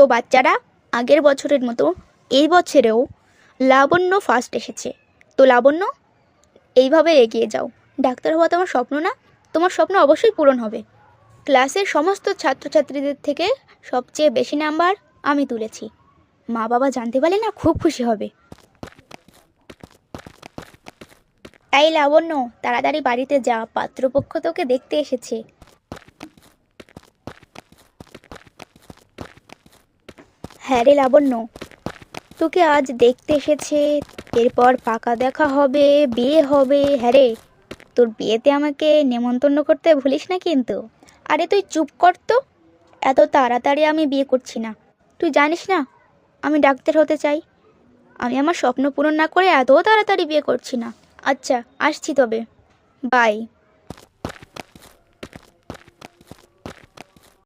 তো বাচ্চারা, আগের বছরের মতো এই বছরেও লাবণ্য ফার্স্ট এসেছে। তো লাবণ্য, এইভাবে এগিয়ে যাও। ডাক্তার হওয়া তোমার স্বপ্ন না? তোমার স্বপ্ন অবশ্যই পূরণ হবে। ক্লাসের সমস্ত ছাত্রছাত্রীদের থেকে সবচেয়ে বেশি নাম্বার আমি তুলেছি। মা বাবা জানতে পারলে না খুব খুশি হবে। এই লাবণ্য, তাড়াতাড়ি বাড়িতে যা, পাত্রপক্ষ তোকে দেখতে এসেছে। হ্যাঁ রে লাবণ্য, তোকে আজ দেখতে এসেছে, এরপর পাকা দেখা হবে, বিয়ে হবে। হ্যাঁ রে, তোর বিয়েতে আমাকে নেমন্তন্ন করতে ভুলিস না কিন্তু। আরে তুই চুপ কর তো, এত তাড়াতাড়ি আমি বিয়ে করছি না। তুই জানিস না আমি ডাক্তার হতে চাই। আমি আমার স্বপ্ন পূরণ না করে এত তাড়াতাড়ি বিয়ে করছি না। আচ্ছা, আসছি তবে, বাই।